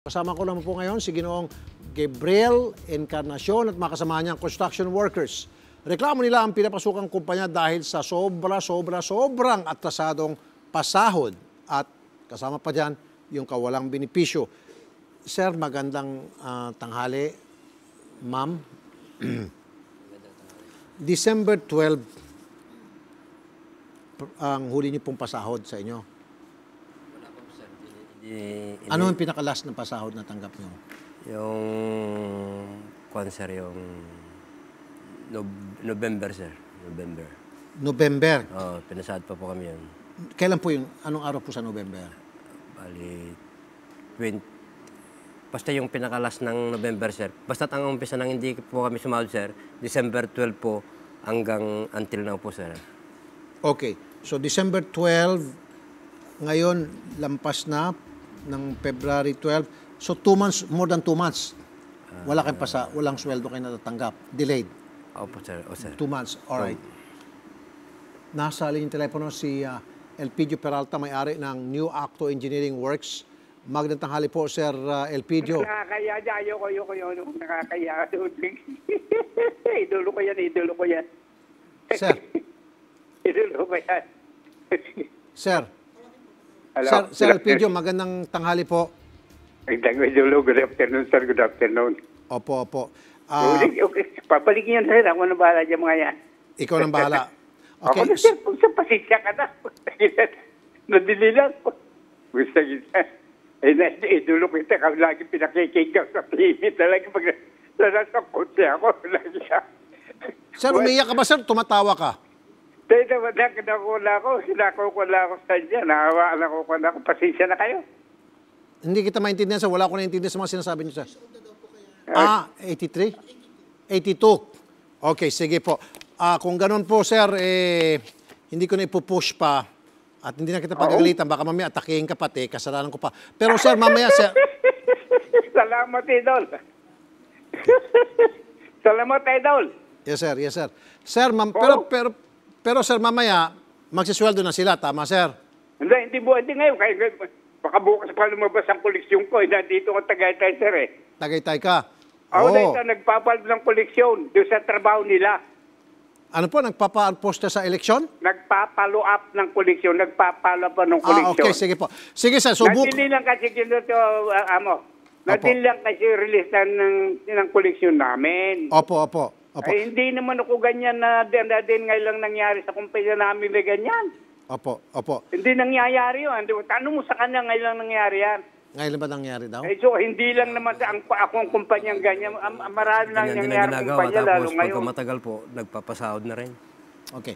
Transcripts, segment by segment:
Kasama ko naman po ngayon si Ginoong Gabriel Encarnacion at mga kasama niyang construction workers. Reklamo nila ang pinapasukang kumpanya dahil sa sobrang atrasadong pasahod at kasama pa dyan yung kawalang benepisyo. Sir, magandang tanghali, ma'am. December 12 ang huli niyo pong pasahod sa inyo. Ano ang pinakalas ng pasahod na tanggap nyo? Yung sir, yung November, sir. November? Oo, pinasahod pa po kami yun. Kailan po yung, anong araw po sa November? Bali, basta yung pinakalas ng November, sir. Basta ang umpisa nang hindi po kami sumahod, sir, December 12 po hanggang until now po, sir. Okay. So, December 12, ngayon, lampas na ng February 12. So, 2 months, more than 2 months. Wala kayong walang sweldo kayo natatanggap. Delayed. Opo, sir. O, sir. 2 months. Alright. Nasa linyang telepono si Elpidio Peralta, may-ari ng New Acto Engineering Works. Magandang tanghali po, Sir Elpidio. Nakakaya niya. Ayoko yun. Nakakaya. Idolo ko yan. Sir. Idolo ko yan. Sir. Hello? Sir Elpidio, magandang tanghali po. Good afternoon, sir. Good afternoon. Opo. Okay. Papaligin yan, sir. Ako na bahala dyan mga yan. Ikaw nang bahala. Okay. Ako na, sir. Kung sa pasensya ka na. Nadili lang. Gusto kita. Idolo ko ito. Kami lagi pinakikikaw sa TV. Talaga pag nasa kotse ako. Sir, umiyak ka ba, sir? Tumatawa ka? Sinako ko na ako sa inyo. Nahawaan ako na ako. Pasensya na kayo. Hindi kita maintindihan, sir. Wala ko naintindihan sa mga sinasabi niyo, sir. 83? 82. Okay, sige po. Kung ganun po, sir, hindi ko na ipupush pa at hindi na kita pagagalitan. Baka mamaya atakihin ka pati, kasalanan ko pa. Pero, sir, mamaya, sir... Salamat, Idol. Salamat, Idol. Yes, sir. Sir, pero sir, mamaya, magsisweldo na sila. Tama, sir? Hindi ngayon. Baka bukas pa lumabas ang koleksyon ko. Dito ko Tagaytay, sir, Tagaytay ka? Ako dito, nagpapalp ng koleksyon doon sa trabaho nila. Ano po, nagpapa-post sa eleksyon? Nagpapalo up ng koleksyon. Nagpapalo up ng koleksyon. Okay, sige po. Sige, sir, Nadili lang kasi Nadili lang kasi release ng koleksyon namin. Opo. Ay, hindi naman ako ganyan na din ngayon lang nangyari sa kumpanya namin may ganyan. Opo. Hindi nangyayari yun. Tanong mo sa kanya ngayon lang nangyari yan. Ngayon ba nangyari daw? So, hindi lang naman sa akong kumpanyang ganyan. Marami lang nangyari kumpanya, lalo tapos ngayon. pagka matagal po, nagpapasahod na rin. Okay.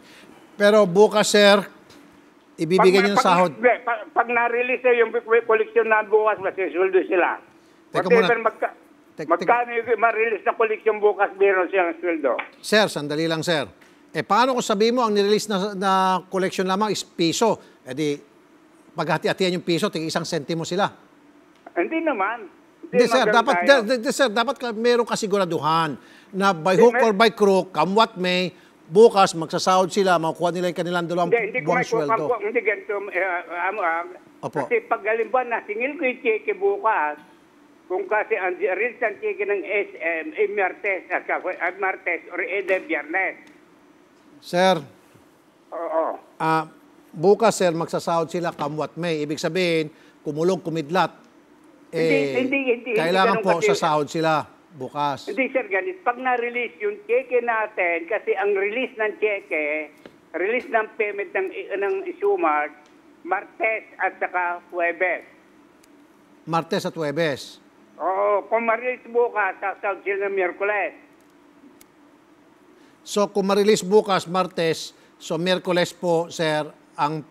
Pero bukas, sir, ibibigay niyo ng sahod. Pag na-release yung koleksyon na bukas, masisuldo sila. Teka muna. Magkano yung ma-release na koleksyon bukas, meron silang sweldo. Sir, sandali lang, sir. Paano kung sabihin mo ang nirelease na collection lamang is piso? Di, paghati-hatian yung piso, tig 1 sentimo sila. Hindi naman. Hindi, sir, dapat meron kasiguraduhan na by hook or by crook, come what may, bukas magsasahod sila, makukuha nila yung kanilang 2 buwang sweldo. Hindi ganito. Opo. Kasi pag halimbawa nasingil ko yung cheque bukas, kung kasi ang release ng cheque ng SM, Martes or Biyernes. Sir, Oo. bukas, sir, magsasahod sila come what may. Ibig sabihin, kumulong, kumidlat. Hindi Kailangan po kasi, sasahod sila bukas. Hindi, sir, ganit. Pag na-release yung cheque natin, kasi ang release ng cheque, release ng payment ng Isumart, Martes at saka Huwebes. Martes at Huwebes. Oo, kung ma-release bukas, sasahod sila ng Miyerkules. So, kung ma-release bukas, Martes, so Miyerkules po, sir, ang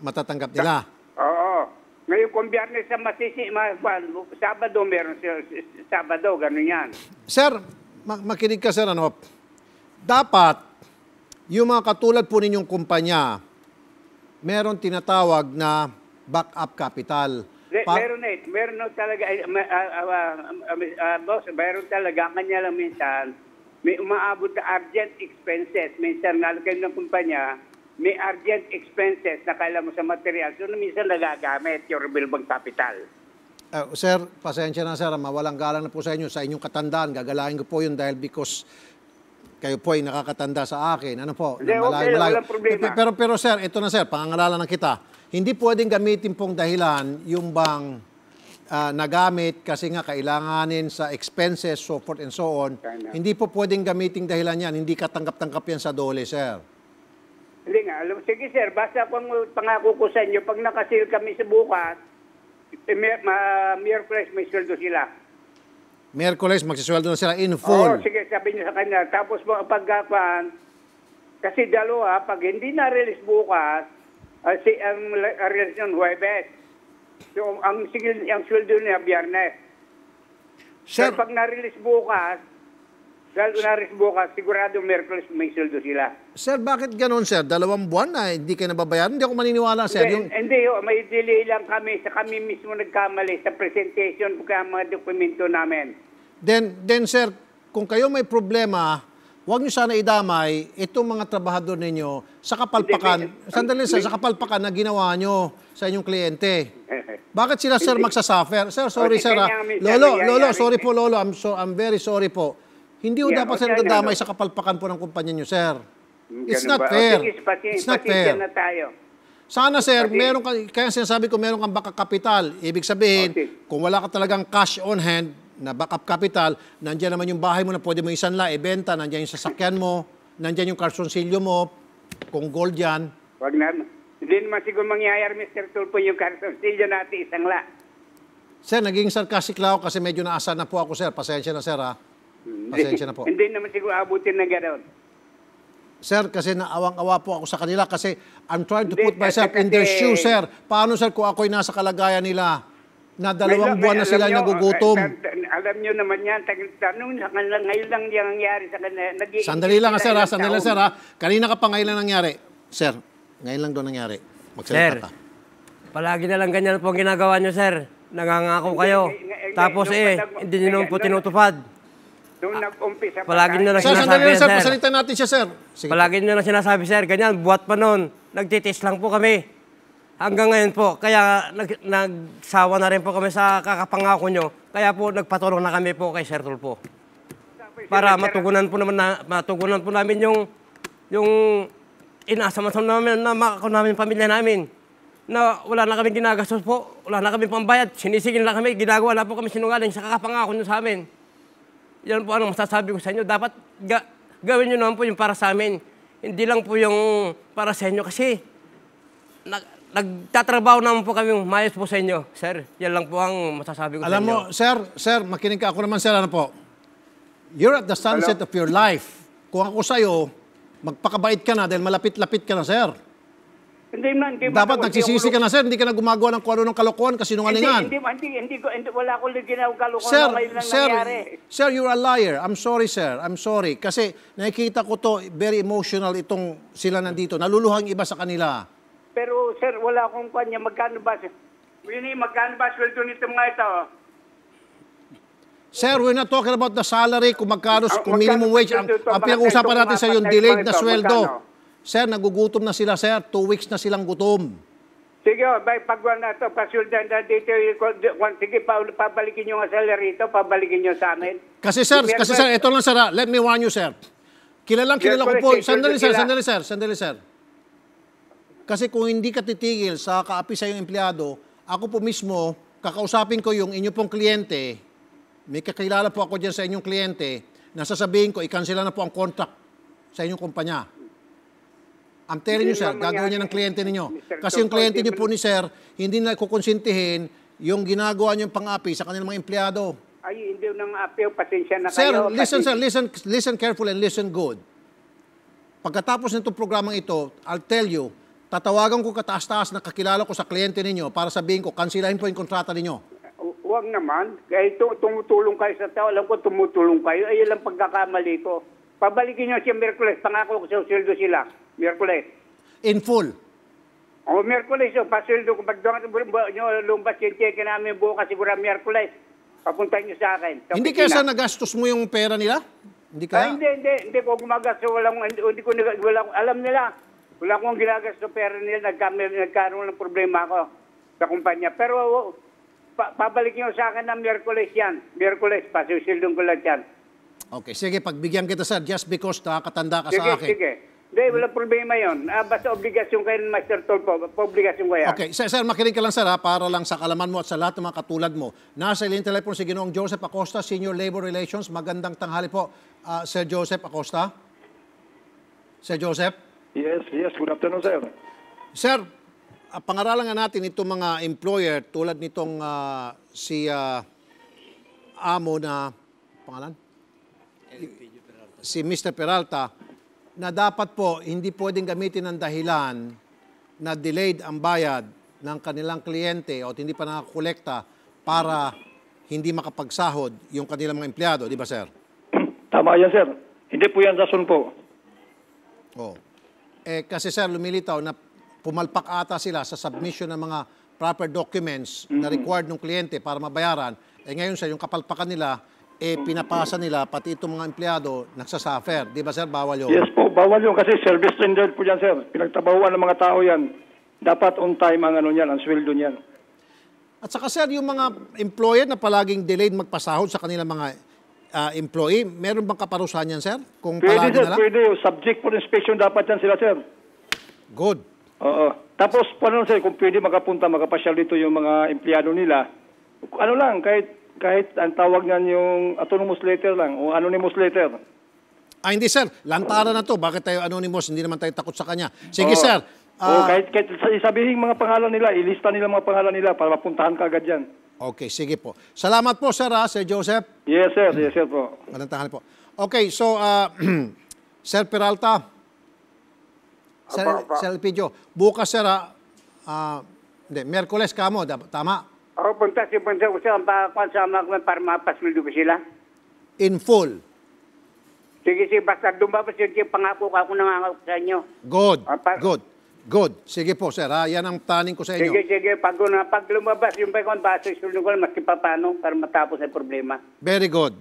matatanggap nila. Oo. Ngayon, kung Biyernes sa Sabado, meron sila, Sabado, gano'n yan. Sir, makinig ka, sir, dapat, yung mga katulad po ninyong kumpanya, meron tinatawag na backup capital. Meron talaga, boss, meron talaga, kanya lang minsan, may umaabot na urgent expenses. Minsan, nalagay ng kumpanya, may urgent expenses na kailangan mo sa material. So, minsan nagagamit yung revolving capital. Sir, pasensya na sir, mawalang galang na po sa inyo, sa inyong katandaan. Gagalangin ko po yun dahil because kayo po ay nakakatanda sa akin. Ano po? Hindi, okay, walang problema. Pero sir, ito na sir, pangangalanan na kita. Hindi pwedeng gamitin pong dahilan yung bang nagamit kasi nga kailanganin sa expenses, so forth and so on. Hindi po pwedeng gamitin dahilan yan. Hindi katanggap-tanggap yan sa DOLE, sir. Hindi nga, sige sir, basta kung pangako ko sa inyo, pag nakasil kami sa bukas, Miyerkules may sweldo sila. Miyerkules, magsisweldo na sila in full. Oo, sige, sabi niyo sa kanya. Tapos pagkapan, kasi dalawa, pag hindi na-release bukas, ang release ng Huwebes. So, ang sweldo niya, Biyernes. Sir, Pero pag na-release bukas, sigurado Miyerkules may sweldo sila. sir, bakit ganun, sir? 2 buwan na, hindi kayo nababayaran? Hindi ako maniniwala, sir. Hindi, may delay lang kami. Sa kami mismo nagkamali sa presentation ng mga dokumento namin. Then, sir, kung kayo may problema, huwag niyo sana idamay itong mga trabahador ninyo sa kapalpakan. Sandali, sir, sa kapalpakan na ginawa nyo sa inyong kliyente. Bakit sila, sir, magsasuffer? Sir, sorry, sir. Lolo, sorry po, Lolo. I'm very sorry po. Hindi ho dapat sila dadamay sa kapalpakan po ng kumpanya nyo, sir. It's not fair. It's not fair. Na tayo. Sana, sir, meron ka, kaya sinasabi ko meron kang backup capital. Ibig sabihin, kung wala ka talagang cash on hand na backup capital, nandiyan naman yung bahay mo na pwede mo isanla, ibenta, nandiyan yung sasakyan mo, nandiyan yung kartonsilyo mo, kung gold yan. Wag na. Hindi naman siguro mangyayari, Mr. Tulpo, yung kartonsilyo natin isangla. Sir, naging sarcastic lang ako kasi medyo naasa na po ako, sir. Pasensya na, sir, ha? Pasensya na po. Hindi naman siguro abutin na gano'n. Sir, kasi naawang-awa po ako sa kanila kasi I'm trying to put myself in their shoes, sir. Paano, sir, kung ako'y nasa kalagayan nila na 2 buwan na sila nagugutom? Alam nyo naman yan. Tanong sa kanila, ngayon lang yung nangyari sa kanila. Sandali lang, sir, ha? Sandali lang, sir, ha? Kanina ka pa ngayon lang nangyari. Sir, ngayon lang doon nangyari. Magsalita ka. Palagi na lang ganyan po ang ginagawa nyo, sir. Nangangako kayo. Tapos hindi nyo naman po tinutupad. Doon nag-umpisa pa. Palagi nyo lang Sir, sinasabi sandali lang, yan, sir. sir. Pasalitan natin siya, sir. Sige. Palagi nyo lang sinasabi, sir. Ganyan, buhat pa noon. Nagtitis lang po kami. Hanggang ngayon po. Kaya nagsawa na rin po kami sa kakapangako nyo. Kaya po nagpatulong na kami po kay Sir Tulpo. Para matugunan po namin yung inasam-asam namin na makakaw namin pamilya namin. Na wala na kami ginagastos po. Wala na kami pambayad. Sinisigil lang kami. Ginagawa na po kami sinungaling sa kakapangako nyo sa amin. Yan po ang masasabi ko sa inyo. Dapat gawin nyo naman po yung para sa amin. Hindi lang po yung para sa inyo kasi nagtatrabaho naman po kami mayos po sa inyo. Sir, yan lang po ang masasabi ko sa inyo. Alam mo, sir, makinig ka. Ako naman, sir, ano po? You're at the sunset of your life. Kung ako sa'yo, magpakabait ka na dahil malapit-lapit ka na, sir. Hindi Dapat nagsisisi ka na, sir. Hindi ka na gumagawa ng kung ano ng kalokohan kasi nungalingan. Hindi, wala akong ginawang kalokohan na ngayon lang nangyari. Sir, you're a liar. I'm sorry, sir. I'm sorry. Kasi nakikita ko to, very emotional itong sila nandito. Naluluhang iba sa kanila. Pero, sir, wala akong kanya. Magkano ba? Winnie, magkano ba sweldo nito mga ito? Sir, we're not talking about the salary, kung magkano, kung minimum wage. Ang pinag-uusapan natin sa yung delayed na sweldo. Sir, nagugutom na sila, sir. 2 weeks na silang gutom. Sige, pagwan na ito, pasuldan na dito, sige, pabalikin nyo ang salary ito, pabalikin nyo sa amin. Kasi sir, ito lang, sir. Let me warn you, sir. Kilala ko po. Sandali, sir. Kasi kung hindi ka titigil sa kaapi sa iyong empleyado, ako po mismo, kakausapin ko yung inyo pong kliyente, may kakilala po ako dyan sa inyong kliyente, nasasabihin ko, i-cancela na po ang contract sa inyong kumpanya. I'm telling you, sir, gagawin niya ng kliyente ninyo. Kasi yung kliyente niyo po ni sir, hindi na kukonsintihin yung ginagawa niyong pang-api sa kanilang mga empleyado. Ay, hindi nang appeal, pasensya na Sir, kayo. listen, sir, listen careful and listen good. Pagkatapos nitong programang ito, I'll tell you, tatawagan ko kataas-taas na kakilala ko sa kliyente ninyo para sabihin ko, kansilahin po yung kontrata ninyo. Huwag naman. Kahit tumutulong kayo sa tao, alam ko tumutulong kayo. Ay, lang pagkakamali ko. Pabalikin nyo siya Miyerkules. Pangako ko sa sweldo sila. Miyerkules. In full. O, Miyerkules. Pasweldo ko. Pag lumabas yung check namin bukas siguro Miyerkules. Papunta nyo sa akin. Hindi kaya sa nagastos mo yung pera nila? Hindi kaya? Hindi ko gumagasto. Alam nila. Wala akong ginagasto pera nila. Nagkaroon ng problema ako sa kumpanya. Pero pabalik nyo sa akin ng Miyerkules yan. Miyerkules, pasusildong ko lang yan. Okay, sige, pagbigyan kita, sir, just because nakakatanda ka Sige, sa akin. sige. Hindi, walang problema yun. Basta obligasyon kayo ng Master Tulfo. Obligasyon ko yan. Okay, sir, makinig ka lang, sir, ha, para lang sa kalaman mo at sa lahat ng mga katulad mo. Nasa linyang telepono si Ginoong Joseph Acosta, Senior Labor Relations. Magandang tanghali po, Sir Joseph Acosta. Sir Joseph? Yes. Good afternoon, sir. Sir, pangaralan nga natin itong mga employer tulad nitong si amo na, pangalan? Si Mr. Peralta, na dapat po hindi pwedeng gamitin ng dahilan na delayed ang bayad ng kanilang kliyente o hindi pa nakakolekta para hindi makapagsahod yung kanilang mga empleyado, di ba, sir? Tama yan, sir. Hindi po yan rason po. Oh. Kasi, sir, lumilitaw na pumalpak ata sila sa submission ng mga proper documents na required ng kliyente para mabayaran. Ngayon, sir, yung kapalpakan nila, pinapasa nila, pati itong mga empleyado, nagsasuffer. Di ba, sir? Bawal yun. Yes po, bawal yun kasi service rendered po yan, sir. Pinagtabahuan ng mga tao yan. Dapat on time ang ang sweldo niyan. At saka, sir, yung mga employer na palaging delayed magpasahod sa kanilang mga employee, meron bang kaparusahan yan, sir? Kung Pwede, palagi sir, na lang? pwede. Subject for inspection dapat yan sila, sir. Good. Oo. Tapos, paano, sir, kung pwede makapasyal dito yung mga empleyado nila, ano lang, kahit ang tawag niyan yung autonomous letter lang o anonymous letter. Hindi, sir. Lantaran na to. Bakit tayo anonymous? Hindi naman tayo takot sa kanya. Sige, sir. Kahit isabihin mga pangalan nila, ilista nila mga pangalan nila para mapuntahan ka agad yan. Okay, sige po. Salamat po, sir, Sir Joseph. Yes, sir. Yes, sir po. Magandang tanghali po. Okay, so, Sir Peralta, Sir Elpidio, bukas, sir, Miyerkules ka mo, tama? Ako punta ko sa sama ko para mapasweldo ko sila. In full. Sige, basta lumabas yun, pangako ko ako nangangako sa inyo. Good. Sige po, sir. Yan ang planning ko sa inyo. Sige. Pag lumabas yung bagon, basta isulong ko lang maski pa paano para matapos ang problema. Very good.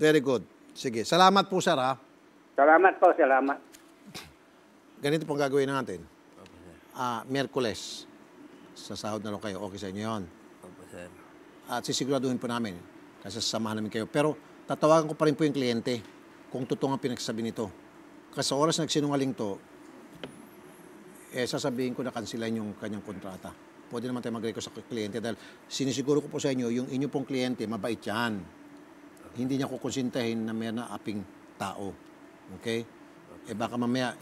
Sige. Salamat po, sir, Salamat po, salamat. Ganito pong gagawin natin. Miyerkules. Sasahod na lang kayo. Okay sa inyo yun. Opo, sir. At sisiguraduhin po namin kasi sasamahan namin kayo. Pero tatawagan ko pa rin po yung kliyente kung totoo ang pinagsasabi nito. Kasi sa oras na nagsinungaling to, sasabihin ko na kansilan yung kanyang kontrata. Pwede naman tayo mag-request sa kliyente dahil sinisiguro ko po sa inyo, yung inyo pong kliyente, mabait yan. Hindi niya kukonsintahin na may naaping tao. Okay? Baka mamaya,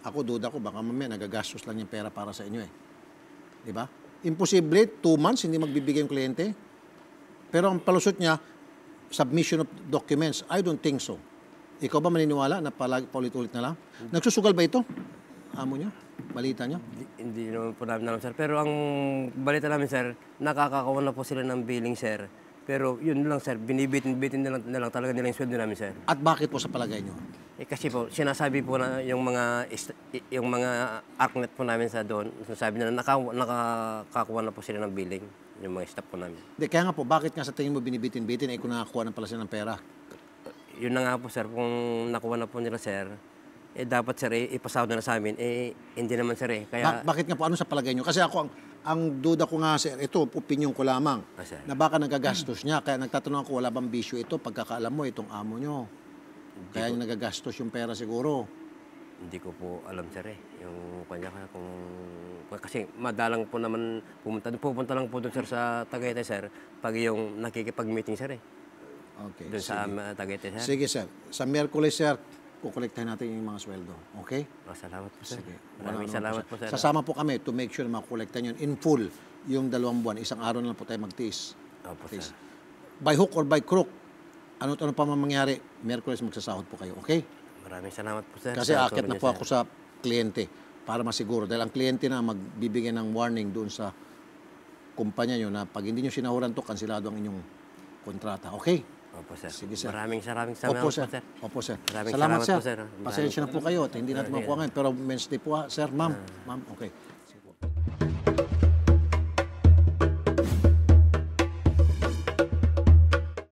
duda ko, baka mamaya nagagastos lang yung pera para sa inyo Di ba? Imposible, 2 months, hindi magbibigay yung kliyente. Pero ang palusot niya, submission of documents, I don't think so. Ikaw ba maniniwala na paulit-ulit na lang? Nagsusugal ba ito? Amo niya? Balita niya? Hindi naman po namin alam, sir. Pero ang balita namin, sir, nakakakawan na po sila ng billing, sir. Pero yun lang, sir, binibitin na lang talaga nila yung sweldo namin, sir. At bakit po sa palagay niyo? Kasi po, sinasabi po na yung mga ARCNet po namin sa doon, sinasabi na nakakakuha na po sila ng billing, yung mga staff po namin. Kaya nga po, bakit nga sa tingin mo binibitin-bitin kung nakakuha na pala sila ng pera? Yun na nga po, sir, kung nakuha na po nila, sir, dapat, sir, ipasahod na sa amin. Hindi naman, sir, Kaya... Bakit nga po? Ano sa palagay niyo? Kasi ako, ang duda ko nga, sir, ito, opinion ko lamang, na baka nagagastos niya. Kaya nagtatanong ako, wala bang bisyo ito? Pagkakaalam mo, itong amo niyo. Kaya niya nagagastos yung pera siguro. Hindi ko po alam, sir, Yung kanya, kasi madalang po naman pupunta lang po doon, sir, sa Tagaytay, sir, pag yung nakikipag-meeting, sir, Okay. Doon sa Tagaytay, sir. Sige, sir. Sa Miyerkules, sir, kukolektahin natin yung mga sweldo. Okay? Salamat po, sir. Sige. Maraming salamat po, sir. Sasama po kami to make sure na makolektahin yun in full yung 2 buwan. Isang araw na lang po tayo magtiis. Opo, Please. sir. By hook or by crook, ano pa mangyari, Miyerkules magsasahod po kayo. Okay? Maraming salamat po, sir. Kasi sa akit na tulong po niyo, ako sa kliyente para masiguro. Dahil ang kliyente na magbibigay ng warning doon sa kumpanya nyo na pag hindi nyo sinahuran to, kansilado ang inyong kontrata. Okay? Opo, sir. Sige, sir. Maraming salamat Opo, po, sir. sir. Opo, sir. Maraming Salamat, salamat sir. po, sir. Pasensya na po kayo at hindi natin makuha ngayon. Pero Wednesday po, sir, ma'am. Ma'am, okay.